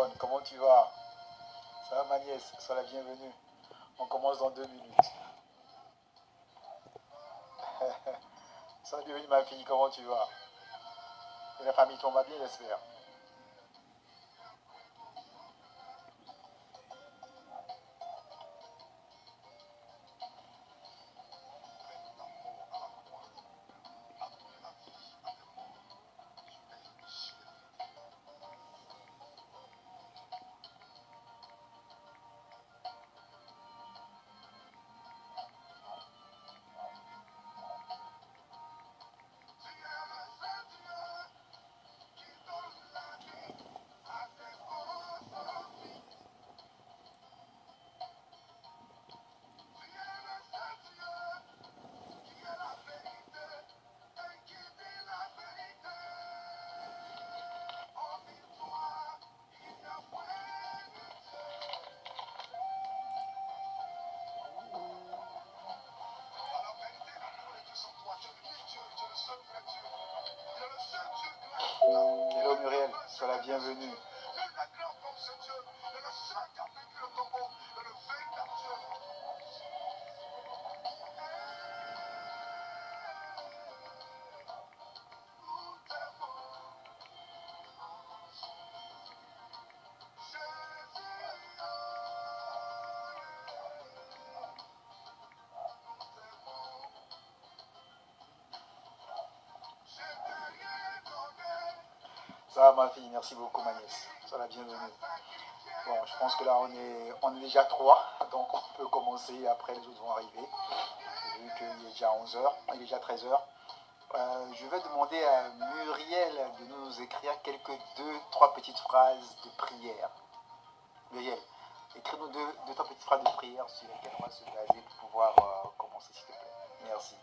Yvonne, comment tu vas? Ça va ma nièce, sois la bienvenue. On commence dans 2 minutes. Sois la bienvenue ma fille, comment tu vas? Et la famille tombe bien, j'espère. Hello Muriel, sois la bienvenue. Ça va ma fille, merci beaucoup ma nièce. Sois la bienvenue. Bon, je pense que là on est déjà trois, donc on peut commencer, après les autres vont arriver. Vu qu'il est déjà 11 h, il est déjà 13 h. Je vais demander à Muriel de nous écrire quelques 2-3 petites phrases de prière. Muriel, écris-nous deux, trois petites phrases de prière sur lesquelles on va se baser pour pouvoir commencer, s'il te plaît. Merci.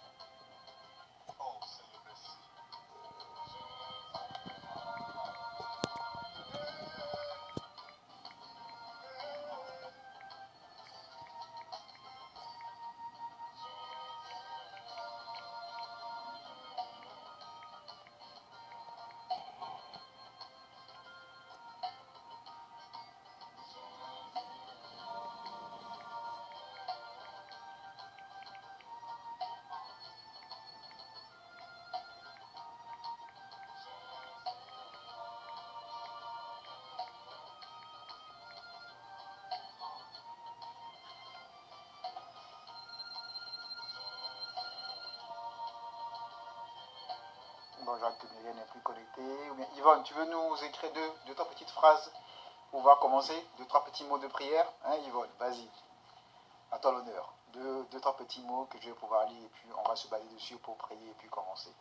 Bon, je vois que Muriel n'est plus connectée. Ou bien, Yvonne, tu veux nous écrire deux trois petites phrases où on va commencer? 2-3 petits mots de prière. Hein, Yvonne, vas-y. À toi l'honneur. Deux, trois petits mots que je vais pouvoir lire et puis on va se baser dessus pour prier et puis commencer.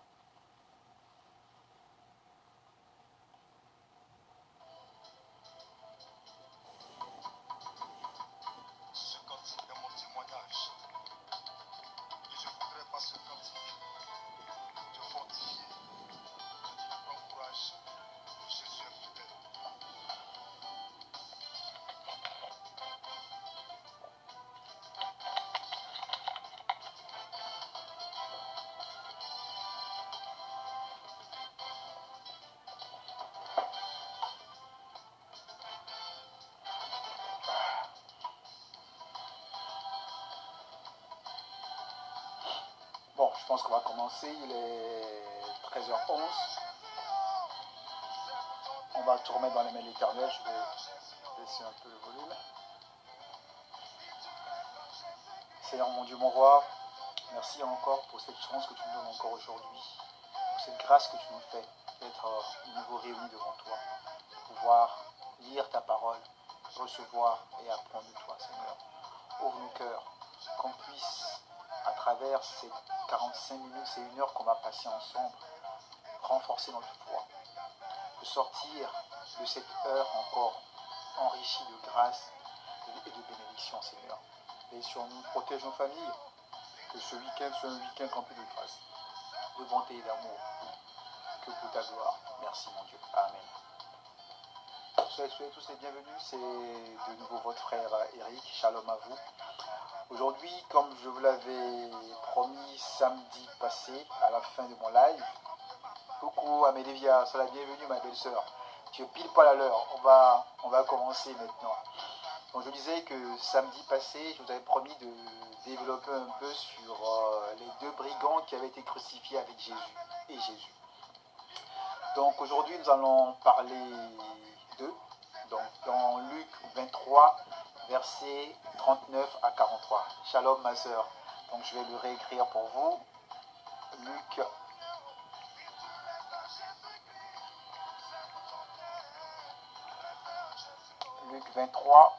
Bon, je pense qu'on va commencer. Il est 13h11. On va tout remettre dans les mains de l'Éternel. Je vais baisser un peu le volume. Seigneur mon Dieu, mon roi, merci encore pour cette chance que tu nous donnes encore aujourd'hui, pour cette grâce que tu nous fais d'être de nouveau réunis devant toi, pour pouvoir lire ta parole, recevoir et apprendre de toi, Seigneur. Ouvre nos cœurs, qu'on puisse, à travers ces 45 minutes, c'est 1 heure qu'on va passer ensemble, renforcer notre foi, de sortir de cette heure encore enrichie de grâce et de bénédiction, Seigneur. Et sur nous, protège nos familles, que ce week-end soit un week-end rempli de grâce, de bonté et d'amour, que pour ta gloire. Merci mon Dieu. Amen. Soyez tous les bienvenus, c'est de nouveau votre frère Eric, shalom à vous. Aujourd'hui, comme je vous l'avais promis samedi passé, à la fin de mon live, coucou Amélie, sois la bienvenue ma belle-sœur. Je pile pas à l'heure. On va commencer maintenant. Donc je disais que samedi passé, je vous avais promis de développer un peu sur les deux brigands qui avaient été crucifiés avec Jésus et Jésus. Donc aujourd'hui, nous allons parler d'eux. Donc dans Luc 23, versets 39 à 43. Shalom ma sœur. Donc je vais le réécrire pour vous. Luc 23,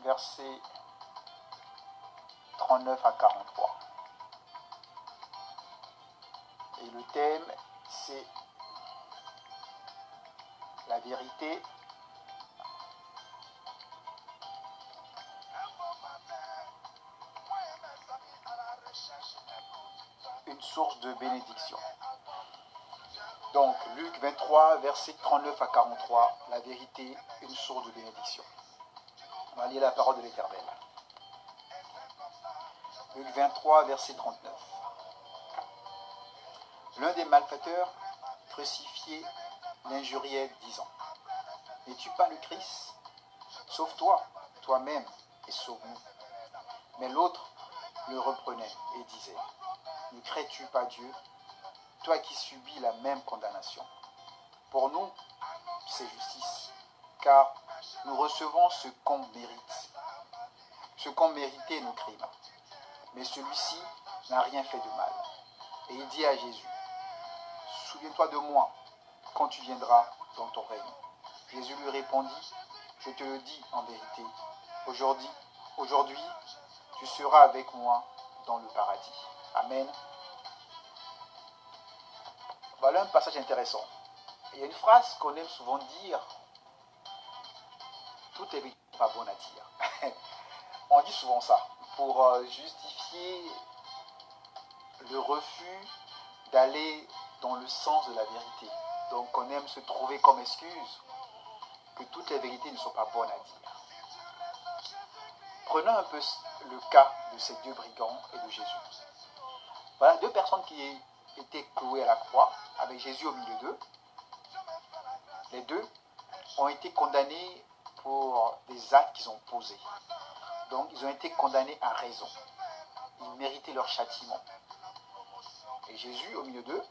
versets 39 à 43. Et le thème, c'est la vérité une source de bénédiction. Donc, Luc 23, versets 39 à 43, la vérité, une source de bénédiction. On va lire la parole de l'Éternel. Luc 23, verset 39. L'un des malfaiteurs crucifiés l'injuriait, disant: N'es-tu pas le Christ? Sauve-toi, toi-même, et sauve-nous. Mais l'autre le reprenait et disait: Ne crées-tu pas Dieu, toi qui subis la même condamnation? Pour nous, c'est justice, car nous recevons ce qu'on mérite, ce qu'ont mérité nos crimes. Mais celui-ci n'a rien fait de mal. Et il dit à Jésus: Souviens-toi de moi quand tu viendras dans ton règne. Jésus lui répondit: Je te le dis en vérité, aujourd'hui, tu seras avec moi dans le paradis. Amen. Voilà un passage intéressant. Il y a une phrase qu'on aime souvent dire: tout est pas bon à dire. On dit souvent ça pour justifier le refus d'aller dans le sens de la vérité. Donc on aime se trouver comme excuse que toutes les vérités ne sont pas bonnes à dire. Prenons un peu le cas de ces deux brigands et de Jésus. Voilà deux personnes qui étaient clouées à la croix, avec Jésus au milieu d'eux. Les deux ont été condamnés pour des actes qu'ils ont posés. Donc ils ont été condamnés à raison. Ils méritaient leur châtiment. Et Jésus au milieu d'eux,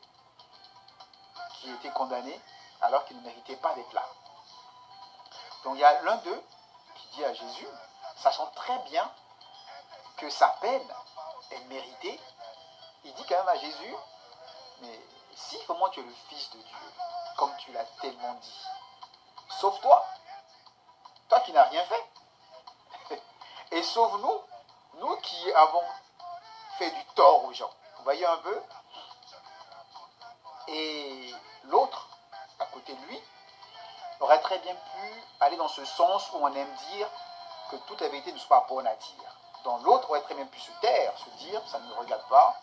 qui était condamné alors qu'il ne méritait pas d'être là. Donc il y a l'un d'eux qui dit à Jésus, sachant très bien que sa peine est méritée, il dit quand même à Jésus: mais si vraiment tu es le Fils de Dieu, comme tu l'as tellement dit, sauve-toi, toi qui n'as rien fait, et sauve-nous, nous qui avons fait du tort aux gens. Vous voyez un peu? Et l'autre, à côté de lui, aurait très bien pu aller dans ce sens où on aime dire que toute la vérité ne soit pas bonne à dire. Donc l'autre aurait très bien pu se taire, se dire: ça ne me regarde pas,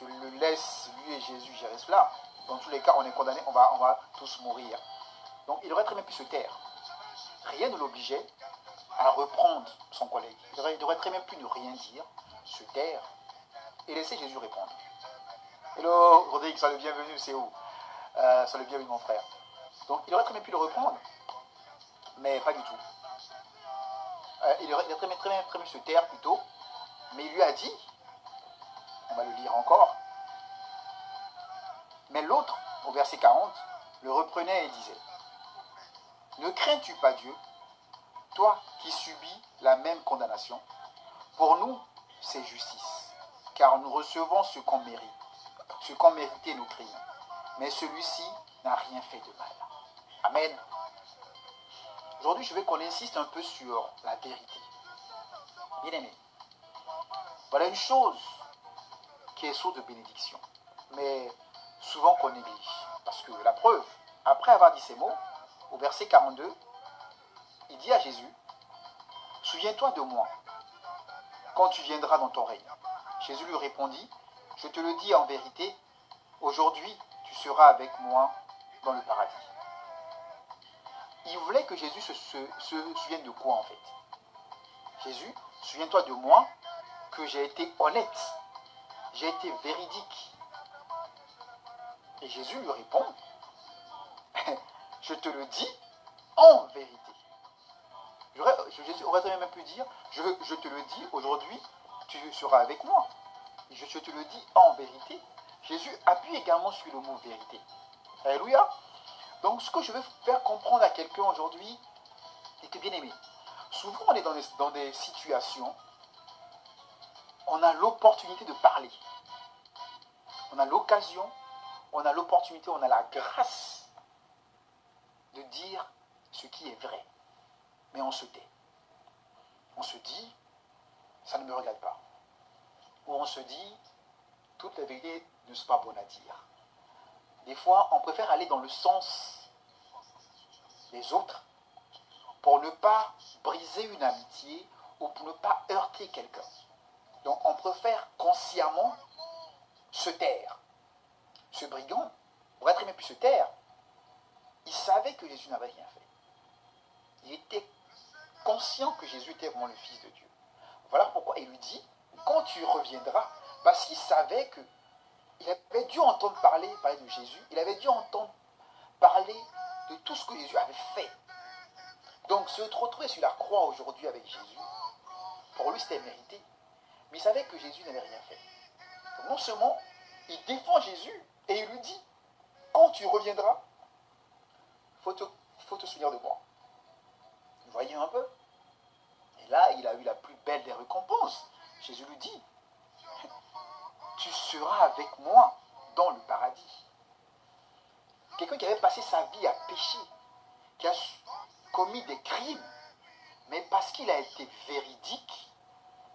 je le laisse, lui et Jésus gérer cela. Dans tous les cas, on est condamné, on va tous mourir. Donc il aurait très bien pu se taire. Rien ne l'obligeait à reprendre son collègue. Il aurait très bien pu ne rien dire, se taire et laisser Jésus répondre. Hello, Rodrigue, sois le bienvenu, c'est où? Sois le bienvenu, mon frère. Donc il aurait très bien pu le reprendre, mais pas du tout. Il aurait très bien pu se taire plutôt, mais il lui a dit, on va le lire encore, mais l'autre, au verset 40, le reprenait et disait: Ne crains-tu pas Dieu, toi qui subis la même condamnation? Pour nous, c'est justice, car nous recevons ce qu'on mérite, ce qu'ont mérité nos crimes. Mais celui-ci n'a rien fait de mal. Amen. Aujourd'hui, je veux qu'on insiste un peu sur la vérité. Bien aimé, voilà une chose qui est source de bénédiction, mais souvent qu'on néglige. Parce que la preuve, après avoir dit ces mots, au verset 42, il dit à Jésus: Souviens-toi de moi quand tu viendras dans ton règne. Jésus lui répondit: Je te le dis en vérité, aujourd'hui tu seras avec moi dans le paradis. Il voulait que Jésus se souvienne de quoi en fait? Jésus, souviens-toi de moi que j'ai été honnête, j'ai été véridique. Et Jésus lui répond: je te le dis en vérité. Jésus aurait très même pu dire, je te le dis aujourd'hui, tu seras avec moi. Je te le dis en vérité. Jésus appuie également sur le mot vérité. Alléluia. Donc ce que je veux faire comprendre à quelqu'un aujourd'hui, est que bien aimé, souvent on est dans des situations, on a l'opportunité de parler. On a l'occasion, on a l'opportunité, on a la grâce de dire ce qui est vrai. Mais on se tait. On se dit, ça ne me regarde pas. Ou on se dit, toutes les vérités ne sont pas bonnes à dire. Des fois, on préfère aller dans le sens des autres pour ne pas briser une amitié ou pour ne pas heurter quelqu'un. Donc, on préfère consciemment se taire. Ce brigand aurait très bien pu se taire. Il savait que Jésus n'avait rien fait. Il était conscient que Jésus était vraiment le Fils de Dieu. Voilà pourquoi il lui dit, quand tu reviendras, parce qu'il savait que il avait dû entendre parler de Jésus, il avait dû entendre parler de tout ce que Jésus avait fait. Donc se retrouver sur la croix aujourd'hui avec Jésus, pour lui c'était mérité. Mais il savait que Jésus n'avait rien fait. Donc non seulement il défend Jésus et il lui dit, quand tu reviendras, il faut te souvenir de moi. Vous voyez un peu? Et là, il a eu la plus belle des récompenses. Jésus lui dit, tu seras avec moi dans le paradis. Quelqu'un qui avait passé sa vie à pécher, qui a commis des crimes, mais parce qu'il a été véridique,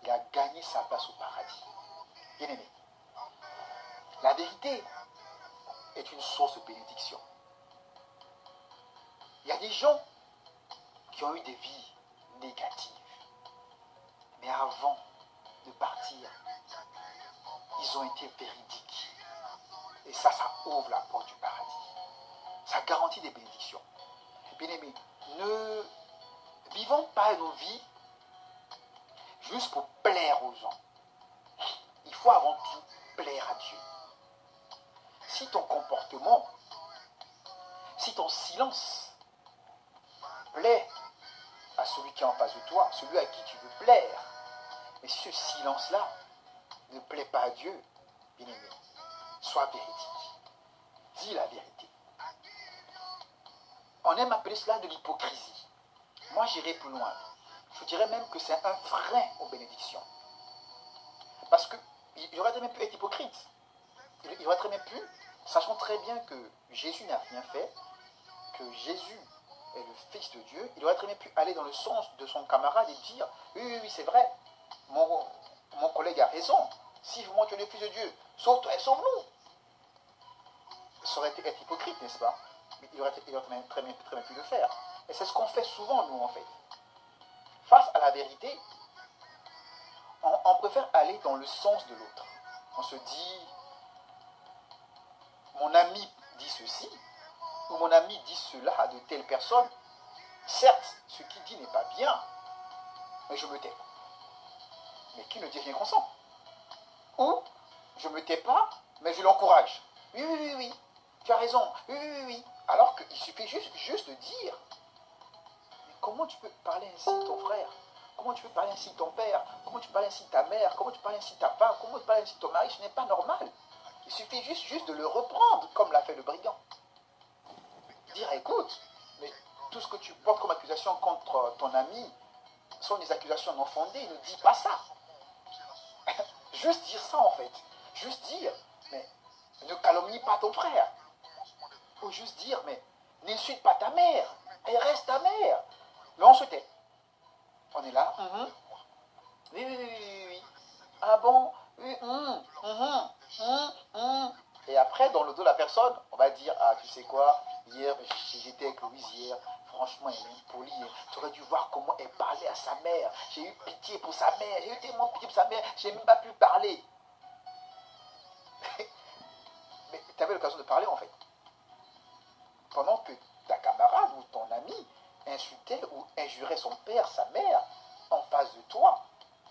il a gagné sa place au paradis. Bien aimé, la vérité est une source de bénédiction. Il y a des gens qui ont eu des vies négatives, mais avant de partir, ils ont été véridiques. Et ça ouvre la porte du paradis. Ça garantit des bénédictions. Bien aimé, ne vivons pas nos vies juste pour plaire aux gens. Il faut avant tout plaire à Dieu. Si ton comportement, si ton silence plaît à celui qui est en face de toi, celui à qui tu veux plaire, mais si ce silence-là ne plaît pas à Dieu, bien aimé, sois véridique. Dis la vérité. On aime appeler cela de l'hypocrisie. Moi, j'irai plus loin. Je dirais même que c'est un frein aux bénédictions. Parce qu'il aurait très bien pu être hypocrite. Il aurait très bien pu, sachant très bien que Jésus n'a rien fait, que Jésus est le Fils de Dieu, il aurait très bien pu aller dans le sens de son camarade et dire, oui, c'est vrai, mon collègue a raison. Si vraiment tu es le Fils de Dieu, sauve-toi et sauve-nous. Ça aurait été être hypocrite, n'est-ce pas? Mais il aurait très bien pu le faire. Et c'est ce qu'on fait souvent, nous, en fait. Face à la vérité, on préfère aller dans le sens de l'autre. On se dit, mon ami dit ceci, ou mon ami dit cela à de telles personnes. Certes, ce qu'il dit n'est pas bien, mais je me tais. Mais qui ne dit rien consent? Ou, je ne me tais pas, mais je l'encourage. Oui, tu as raison. Oui. Alors qu'il suffit juste de dire. Mais comment tu peux parler ainsi de ton frère? Comment tu peux parler ainsi de ton père? Comment tu peux parler ainsi de ta mère? Comment tu peux parler ainsi de ta femme? Comment tu peux parler ainsi de ton mari? Ce n'est pas normal. Il suffit juste de le reprendre, comme l'a fait le brigand. Dire, écoute, mais tout ce que tu portes comme accusation contre ton ami sont des accusations non fondées. Ne dis pas ça. Juste dire ça, en fait. Juste dire, mais ne calomnie pas ton frère. Ou juste dire, mais n'insulte pas ta mère. Elle reste ta mère. Mais on se tait. On est là. Oui. Ah bon? Oui. Et après, dans le dos de la personne, on va dire, ah, tu sais quoi, hier, j'étais avec Louise hier, franchement, elle est impolie. Tu aurais dû voir comment elle parlait à sa mère. J'ai eu pitié pour sa mère. J'ai eu tellement pitié pour sa mère. J'ai même pas pu parler. Mais tu avais l'occasion de parler, en fait. Pendant que ta camarade ou ton ami insultait ou injurait son père, sa mère, en face de toi,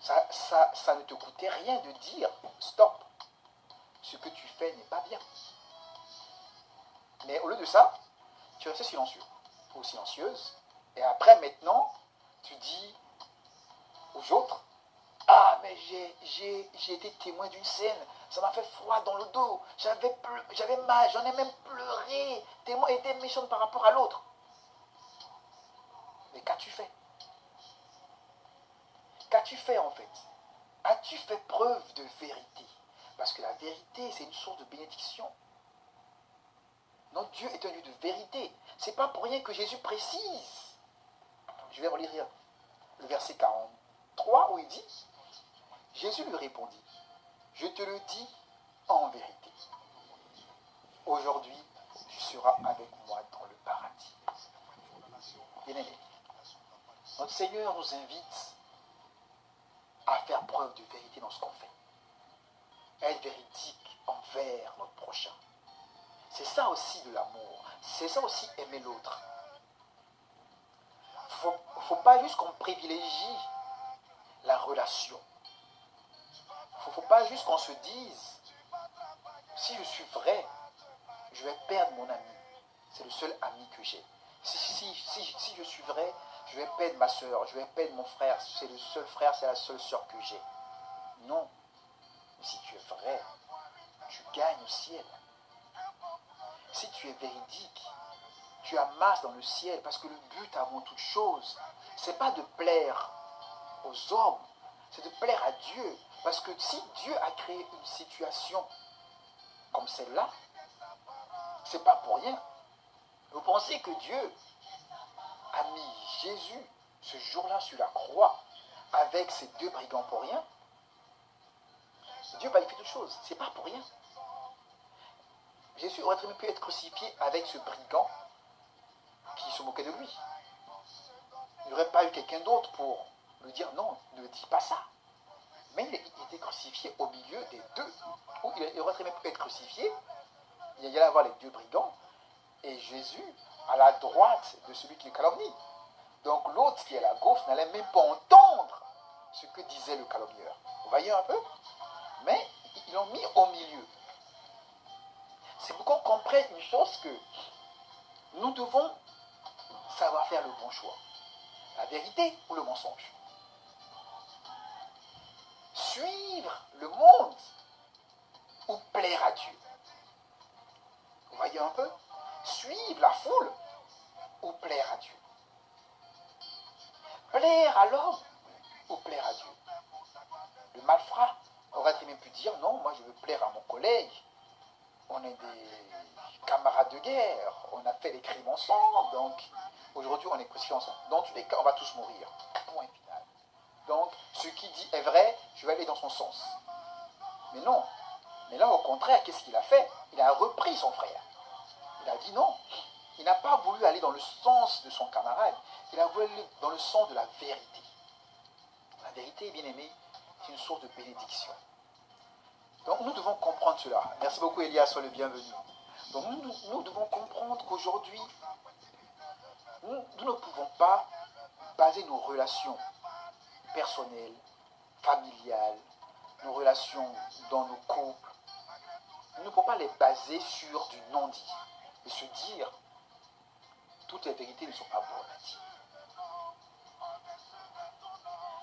ça ne te coûtait rien de dire stop. Ce que tu fais n'est pas bien. Mais au lieu de ça, Tu restes silencieux ou silencieuse. Et après, maintenant, tu dis aux autres, ah, mais j'ai été témoin d'une scène, ça m'a fait froid dans le dos, j'avais mal, j'en ai même pleuré, témoin était méchant par rapport à l'autre. Mais qu'as-tu fait? Qu'as-tu fait en fait? As-tu fait preuve de vérité? Parce que la vérité, c'est une source de bénédiction. Notre Dieu est un Dieu de vérité. C'est pas pour rien que Jésus précise. Je vais relire le verset 43 où il dit, Jésus lui répondit, je te le dis en vérité. Aujourd'hui, tu seras avec moi dans le paradis. Bien-aimé, notre Seigneur nous invite à faire preuve de vérité dans ce qu'on fait. Être véridique envers notre prochain. C'est ça aussi de l'amour. C'est ça aussi aimer l'autre. Faut pas juste qu'on privilégie la relation. Faut pas juste qu'on se dise, si je suis vrai, je vais perdre mon ami. C'est le seul ami que j'ai. Si je suis vrai, je vais perdre ma soeur, je vais perdre mon frère. C'est le seul frère, c'est la seule soeur que j'ai. Non. Mais si tu es vrai, tu gagnes au ciel. Si tu es véridique, tu amasses dans le ciel. Parce que le but avant toute chose, c'est pas de plaire aux hommes, c'est de plaire à Dieu. Parce que si Dieu a créé une situation comme celle-là, c'est pas pour rien. Vous pensez que Dieu a mis Jésus ce jour-là sur la croix avec ces deux brigands pour rien? Dieu planifie toute chose, c'est pas pour rien. Jésus aurait très bien pu être crucifié avec ce brigand qui se moquait de lui. Il n'y aurait pas eu quelqu'un d'autre pour lui dire non, ne dis pas ça. Mais il était crucifié au milieu des deux. Ou il aurait très bien pu être crucifié, il y allait avoir les deux brigands, et Jésus à la droite de celui qui le calomnie. Donc l'autre qui est à la gauche n'allait même pas entendre ce que disait le calomnieur. Vous voyez un peu? Mais ils l'ont mis au milieu. C'est pour qu'on comprenne une chose, que nous devons savoir faire le bon choix. La vérité ou le mensonge. Suivre le monde ou plaire à Dieu. Vous voyez un peu? Suivre la foule ou plaire à Dieu. Plaire à l'homme ou plaire à Dieu. Le malfrat aurait très bien pu dire non, moi je veux plaire à mon collègue. On est des camarades de guerre, on a fait des crimes ensemble, donc aujourd'hui on est crucifiés ensemble. Dans tous les cas, on va tous mourir. Point final. Donc, ce qu'il dit est vrai, je vais aller dans son sens. Mais non. Mais là, au contraire, qu'est-ce qu'il a fait? Il a repris son frère. Il a dit non. Il n'a pas voulu aller dans le sens de son camarade. Il a voulu aller dans le sens de la vérité. La vérité, bien aimé, c'est une source de bénédiction. Donc nous devons comprendre cela. Merci beaucoup Elias, sois le bienvenu. Donc nous devons comprendre qu'aujourd'hui, nous ne pouvons pas baser nos relations personnelles, familiales, nos relations dans nos couples. Nous ne pouvons pas les baser sur du non-dit. Et se dire, toutes les vérités ne sont pas bonnes à dire.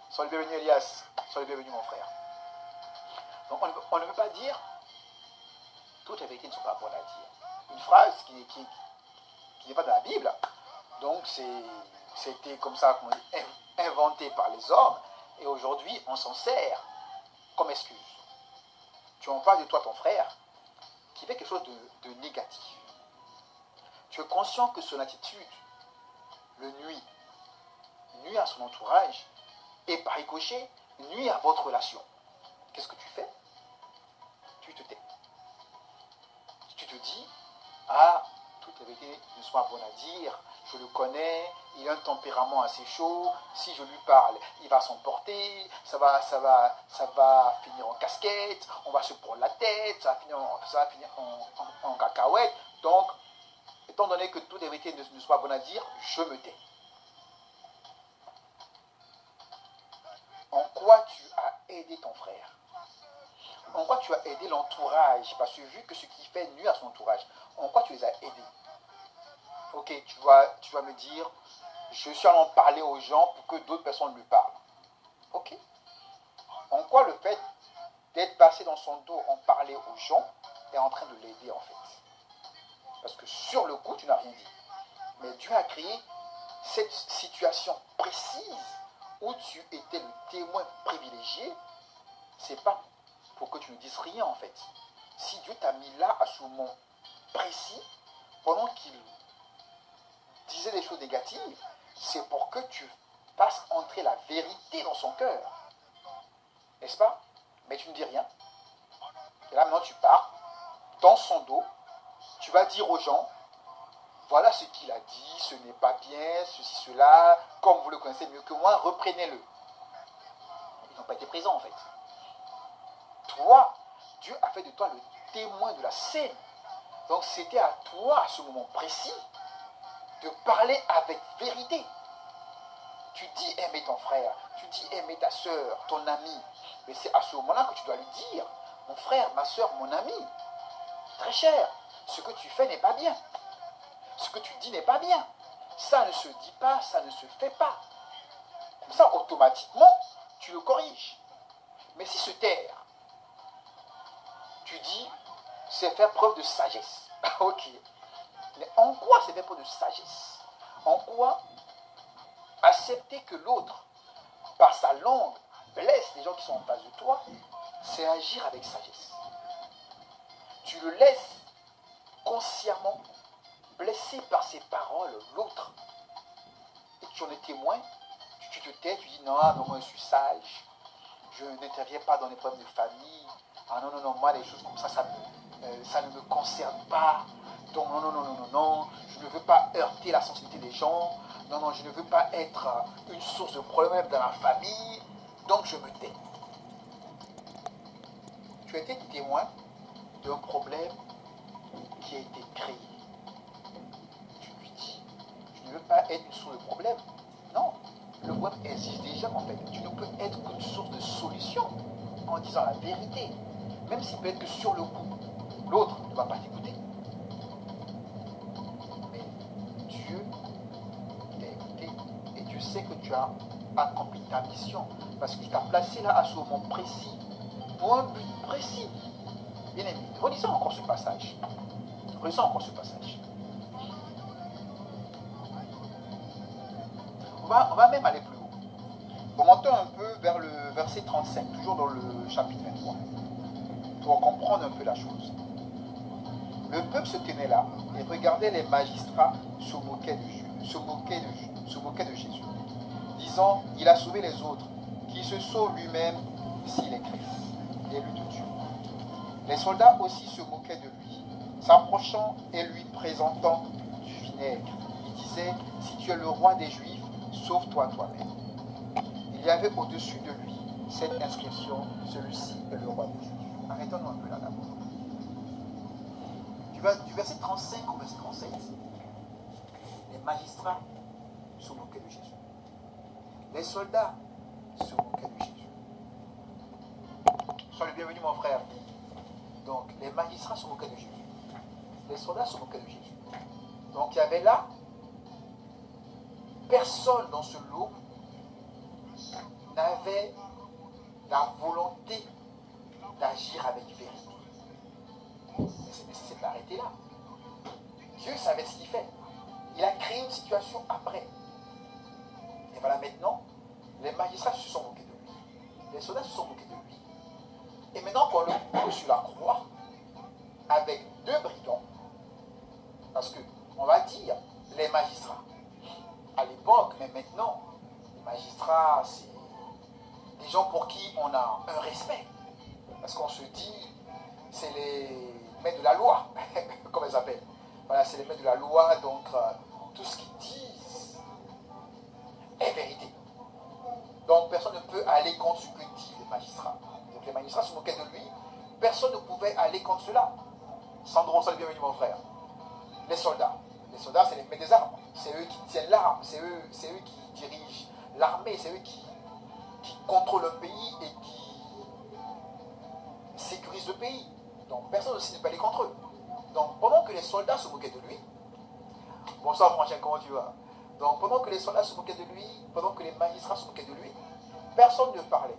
Sois le bienvenu Elias, sois le bienvenu mon frère. Donc on ne peut pas dire, toutes les vérités ne sont pas bonnes à dire. Une phrase qui n'est pas dans la Bible, donc c'était comme ça qu'on dit, inventé par les hommes, et aujourd'hui on s'en sert comme excuse. Tu en parles de toi, ton frère, qui fait quelque chose de négatif. Tu es conscient que son attitude le nuit à son entourage, et par ricochet, nuit à votre relation. Qu'est-ce que tu fais? Tu te tais. Tu te dis, ah, toutes les vérités ne sont pas bonnes à dire, je le connais, il a un tempérament assez chaud, si je lui parle, il va s'emporter, ça va finir en casquette, on va se prendre la tête, ça va finir en cacahuète. Donc, étant donné que toutes les vérités ne sont pas bonnes à dire, je me tais. En quoi tu as aidé ton frère? En quoi tu as aidé l'entourage? Parce que vu que ce qui fait nuit à son entourage, en quoi tu les as aidés? Ok? ok, tu vas me dire, je suis allé en parler aux gens pour que d'autres personnes lui parlent. Ok. En quoi le fait d'être passé dans son dos en parler aux gens est en train de l'aider en fait? Parce que sur le coup, tu n'as rien dit. Mais Dieu a créé cette situation précise où tu étais le témoin privilégié. C'est pas pour que tu ne dises rien en fait. Si Dieu t'a mis là à ce moment précis, pendant qu'il disait des choses négatives, c'est pour que tu fasses entrer la vérité dans son cœur. N'est-ce pas? Mais tu ne dis rien. Et là maintenant tu pars dans son dos, tu vas dire aux gens, voilà ce qu'il a dit, ce n'est pas bien, ceci, cela, comme vous le connaissez mieux que moi, reprenez-le. Ils n'ont pas été présents en fait. Toi, Dieu a fait de toi le témoin de la scène. Donc c'était à toi, à ce moment précis, de parler avec vérité. Tu dis aimer ton frère, tu dis aimer ta soeur, ton ami. Mais c'est à ce moment-là que tu dois lui dire, mon frère, ma soeur, mon ami, très cher, ce que tu fais n'est pas bien. Ce que tu dis n'est pas bien. Ça ne se dit pas, ça ne se fait pas. Comme ça, automatiquement, tu le corriges. Mais si se taire, tu dis, c'est faire preuve de sagesse. Ok. Mais en quoi c'est faire preuve de sagesse? En quoi accepter que l'autre, par sa langue, blesse les gens qui sont en face de toi, c'est agir avec sagesse. Tu le laisses consciemment blesser par ses paroles l'autre. Et tu en es témoin, tu te tais, tu dis non, non, moi je suis sage, je n'interviens pas dans les problèmes de famille. Ah non, non, non, moi les choses comme ça ne me concerne pas. Donc non, non, non, non, non, non, je ne veux pas heurter la sensibilité des gens. Non, non, je ne veux pas être une source de problème dans la famille. Donc je me tais. Tu as été témoin d'un problème qui a été créé. Tu lui dis, je ne veux pas être une source de problème. Non, le problème existe déjà en fait. Tu ne peux être qu'une source de solution en disant la vérité. Même si peut-être que sur le coup, l'autre ne va pas t'écouter. Mais Dieu t'a écouté et Dieu sait que tu as accompli ta mission. Parce qu'il t'a placé là à ce moment précis, pour un but précis. Bien aimé, relisons encore ce passage. Relisons encore ce passage. On va même aller plus haut. Remontons un peu vers le verset 35, toujours dans le chapitre 23, pour comprendre un peu la chose. Le peuple se tenait là et regardait les magistrats se moquer de Jésus, disant, il a sauvé les autres, qu'il se sauve lui-même s'il est Christ, l'élu de Dieu. Les soldats aussi se moquaient de lui, s'approchant et lui présentant du vinaigre. Ils disaient, si tu es le roi des Juifs, sauve-toi toi-même. Il y avait au-dessus de lui cette inscription, celui-ci est le roi des Juifs. Arrêtons-nous un peu là d'abord. Du verset 35 au verset 37, les magistrats se moquaient de Jésus. Les soldats se moquaient de Jésus. Sois le bienvenu mon frère. Donc les magistrats se moquaient de Jésus. Les soldats se moquaient de Jésus. Donc il y avait là, personne dans ce lot n'avait la volonté d'agir avec vérité. Mais c'est nécessaire d'arrêter là. Dieu savait ce qu'il fait. Il a créé une situation après. Et voilà maintenant, les magistrats se sont moqués de lui. Les soldats se sont moqués de lui. Et maintenant qu'on le pose sur la croix, avec deux brigands, parce que on va dire les magistrats, à l'époque, mais maintenant, les magistrats, c'est des gens pour qui on a un respect. Parce qu'on se dit, c'est les maîtres de la loi, comme ils s'appellent. Voilà, c'est les maîtres de la loi, donc tout ce qu'ils disent est vérité. Donc personne ne peut aller contre ce que disent les magistrats. Donc les magistrats se moquaient de lui, personne ne pouvait aller contre cela. Sandro, salut, bienvenue mon frère. Les soldats, c'est les maîtres des armes, c'est eux qui tiennent l'arme, c'est eux qui dirigent l'armée, c'est eux qui contrôlent le pays et qui sécurisent le pays. Donc personne aussi ne peut aller contre eux. Donc pendant que les soldats se moquaient de lui, Bonsoir Franchin, comment tu vas? Donc pendant que les soldats se moquaient de lui, pendant que les magistrats se moquaient de lui, personne ne parlait.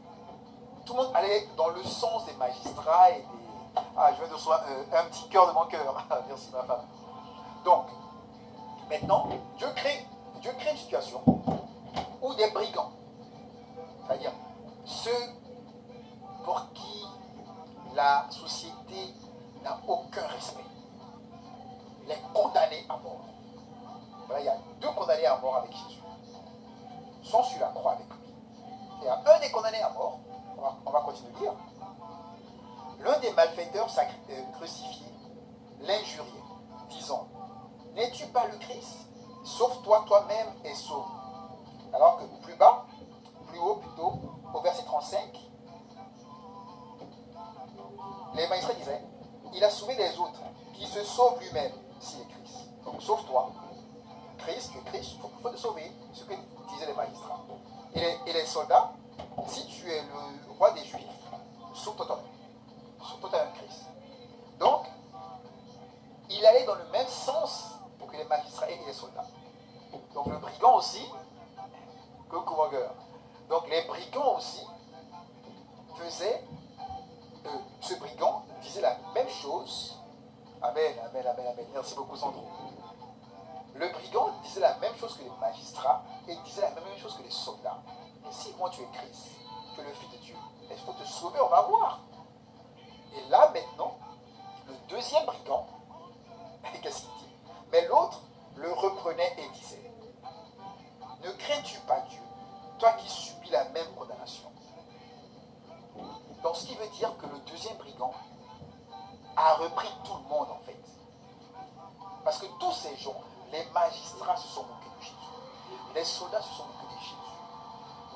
Tout le monde allait dans le sens des magistrats et des... Ah, je viens de recevoir un petit cœur de mon cœur. Merci ma femme. Donc, maintenant, Dieu crée une situation où des brigands, c'est-à-dire ceux pour qui la société n'a aucun respect, les condamnés à mort. Voilà, il y a 2 condamnés à mort avec Jésus, sont sur la croix avec lui. Il y a un des condamnés à mort, on va continuer de lire. L'un des malfaiteurs crucifié l'injuriait, disant, n'es-tu pas le Christ? Sauve-toi toi-même et sauve. Alors que plus bas, plus haut plutôt, au verset 35, les magistrats disaient, il a sauvé les autres, qui se sauve lui-même s'il est Christ. Donc sauve-toi. Christ, tu es Christ, il faut te sauver, ce que disaient les magistrats. Et les soldats, si tu es le roi des Juifs, sauve-toi toi-même. Sauve-toi toi-même Christ. Donc, il allait dans le même sens que les magistrats et les soldats. Donc le brigand aussi, coucou mon cœur. Donc les brigands aussi faisaient, ce brigand disait la même chose. Amen, amen, amen, amen. Merci beaucoup Sandro. Le brigand disait la même chose que les magistrats et disait la même chose que les soldats. Et si moi tu es Christ, tu es le Fils de Dieu, il faut te sauver, on va voir. Et là maintenant, le deuxième brigand, qu'est-ce qu'il dit? Mais l'autre le reprenait et disait, ne crains-tu pas Dieu, toi qui subis la même condamnation? Donc ce qui veut dire que le deuxième brigand a repris tout le monde en fait. Parce que tous ces gens, les magistrats se sont moqués de Jésus. Les soldats se sont moqués de Jésus.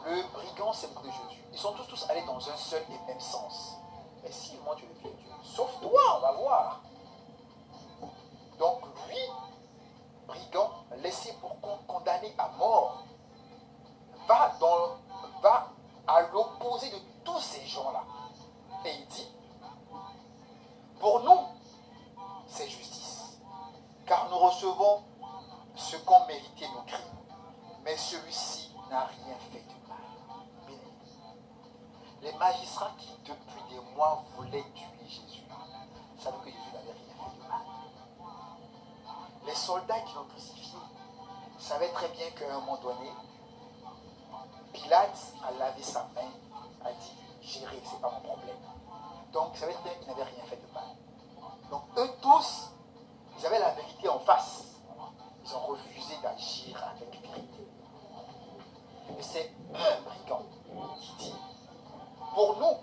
Le brigand s'est moqué de Jésus. Ils sont tous allés dans un seul et même sens. Mais si moi tu es le Fils de Dieu, sauve-toi, on va voir. Donc lui, brigand, laissé pour condamné à mort, va à l'opposé de tous ces gens-là. Et il dit, pour nous, c'est justice. Car nous recevons ce qu'ont mérité nos crimes. Mais celui-ci n'a rien fait de mal. Bien aimé. Les magistrats qui, depuis des mois, voulaient tuer Jésus, savaient que Jésus n'avait rien fait de mal. Les soldats qui l'ont crucifié savaient très bien qu'à un moment donné, Pilate a lavé sa main, a dit, gérez, c'est pas mon problème. Donc, ça veut dire qu'il n'avait rien fait de mal. Donc, eux tous, ils avaient la vérité en face. Ils ont refusé d'agir avec vérité. Et c'est un brigand qui dit, pour nous,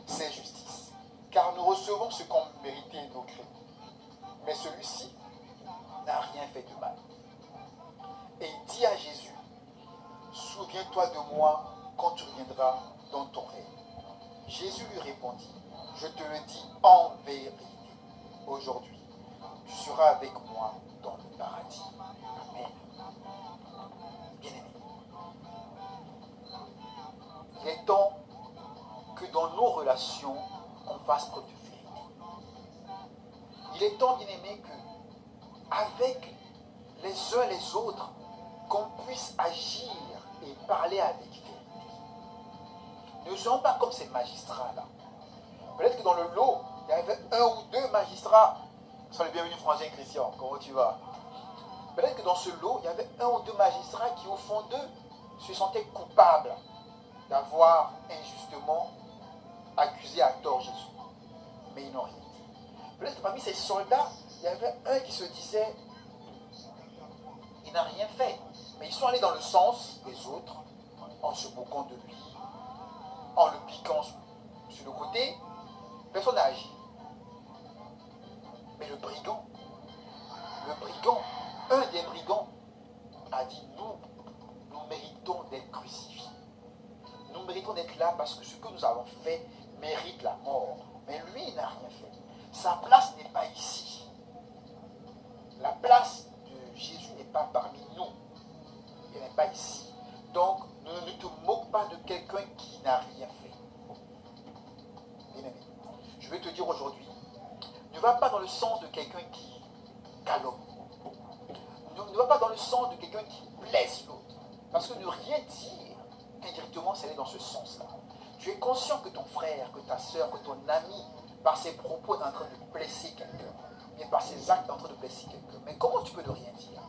c'est justice. Car nous recevons ce qu'ont mérité nos crimes. Mais celui-ci n'a rien fait de mal. Et il dit à Jésus, souviens-toi de moi quand tu reviendras dans ton règne. Jésus lui répondit, je te le dis en vérité, aujourd'hui, tu seras avec moi dans le paradis. Amen. Bien-aimé, il est temps que dans nos relations, on fasse preuve de vérité. Il est temps, bien-aimé, que avec les uns les autres, qu'on puisse agir et parler avec vérité. Ne soyons pas comme ces magistrats-là. Peut-être que dans le lot, il y avait 1 ou 2 magistrats. Sois le bienvenu, Frangin Christian, comment tu vas? Peut-être que dans ce lot, il y avait 1 ou 2 magistrats qui, au fond d'eux, se sentaient coupables d'avoir injustement accusé à tort Jésus. Mais ils n'ont rien dit. Peut-être que parmi ces soldats, il y avait un qui se disait, il n'a rien fait. Mais ils sont allés dans le sens des autres, en se moquant de lui, en le piquant sur le côté. Personne n'a agi. Mais le brigand, un des brigands, a dit, nous méritons d'être crucifiés. Nous méritons d'être là parce que ce que nous avons fait mérite la mort. Mais lui, il n'a rien fait. Sa place n'est pas ici. La place de Jésus n'est pas parmi nous. Il n'est pas ici. Donc, ne te moque pas de quelqu'un qui n'a rien fait. Bien-aimé, je vais te dire aujourd'hui, ne va pas dans le sens de quelqu'un qui calomnie, ne va pas dans le sens de quelqu'un qui blesse l'autre. Parce que ne rien dire, indirectement, c'est aller dans ce sens-là. Tu es conscient que ton frère, que ta soeur, que ton ami, par ses propos, est en train de blesser quelqu'un. Bien par ses actes, est en train de blesser quelqu'un. Mais comment tu peux ne rien dire?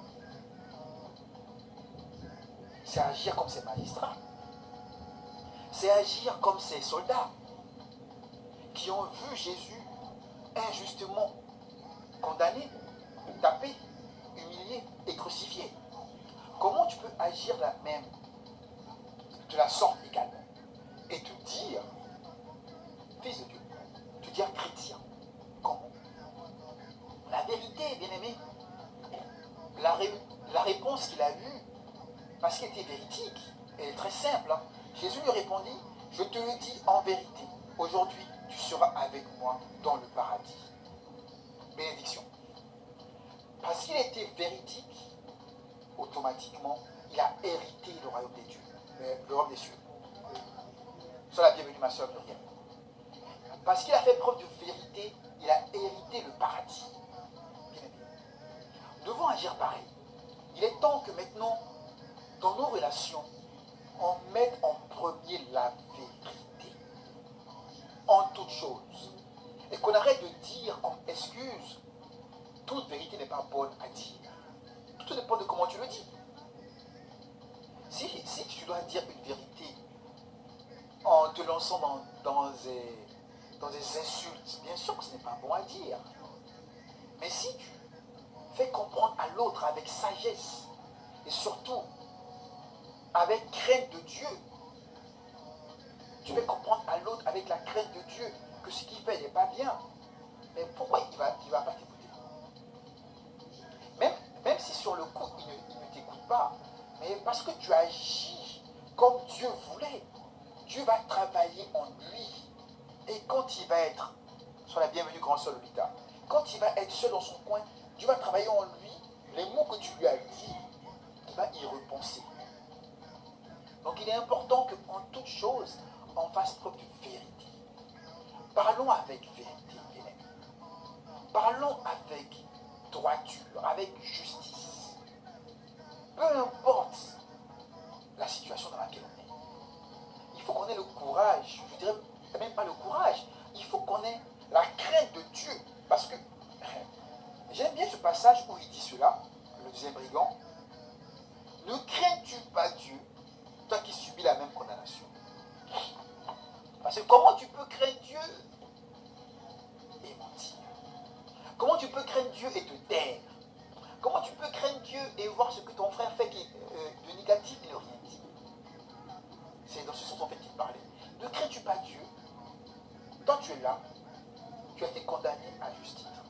C'est agir comme ces magistrats. C'est agir comme ces soldats qui ont vu Jésus injustement condamné, tapé, humilié et crucifié. Comment tu peux agir de la sorte également et te dire, fils de Dieu, te dire chrétien? Comment? La vérité, bien-aimé, la réponse qu'il a eue, parce qu'elle était véridique, elle est très simple. Hein. Jésus lui répondit, je te le dis en vérité, aujourd'hui tu seras avec moi dans le paradis. Bénédiction. Parce qu'il était véridique, automatiquement, il a hérité le royaume des dieux, le royaume des cieux. Sois la bienvenue, ma soeur Muriel. Parce qu'il a fait preuve de vérité, il a hérité le paradis. Bien-aimé. Nous devons agir pareil. Il est temps que maintenant, dans nos relations, on mette en premier la vérité. En toute chose. Et qu'on arrête de dire comme excuse, toute vérité n'est pas bonne à dire. Tout dépend de comment tu le dis. Si tu dois dire une vérité en te lançant dans des insultes, bien sûr que ce n'est pas bon à dire. Mais si tu fais comprendre à l'autre avec sagesse et surtout avec crainte de Dieu, tu fais comprendre à l'autre avec la crainte de Dieu que ce qu'il fait n'est pas bien, mais pourquoi il ne va pas t'écouter? Même si sur le coup il ne t'écoute pas, mais parce que tu agis comme Dieu voulait, Dieu va travailler en lui. Et quand il va être, sois la bienvenue grand soeur Lolita, quand il va être seul dans son coin, Dieu va travailler en lui les mots que tu lui as dit, il va y repenser. Donc il est important qu'en toute chose, on fasse preuve de vérité. Parlons avec vérité, bien-aimés. Parlons avec droiture, avec justice. Peu importe la situation dans laquelle on est. Il faut qu'on ait le courage, je dirais même pas le courage, il faut qu'on ait la crainte de Dieu. Parce que j'aime bien ce passage où il dit cela, le deuxième brigand. Ne crains-tu pas Dieu, toi qui subis la même condamnation? Parce que comment tu peux craindre Dieu et mentir? Comment tu peux craindre Dieu et te taire? Comment tu peux craindre Dieu et voir ce que ton frère fait de négatif et ne rien dire? C'est dans ce sens en fait qu'il parlait. Ne crains-tu pas Dieu? Toi tu es là, tu as été condamné à juste titre.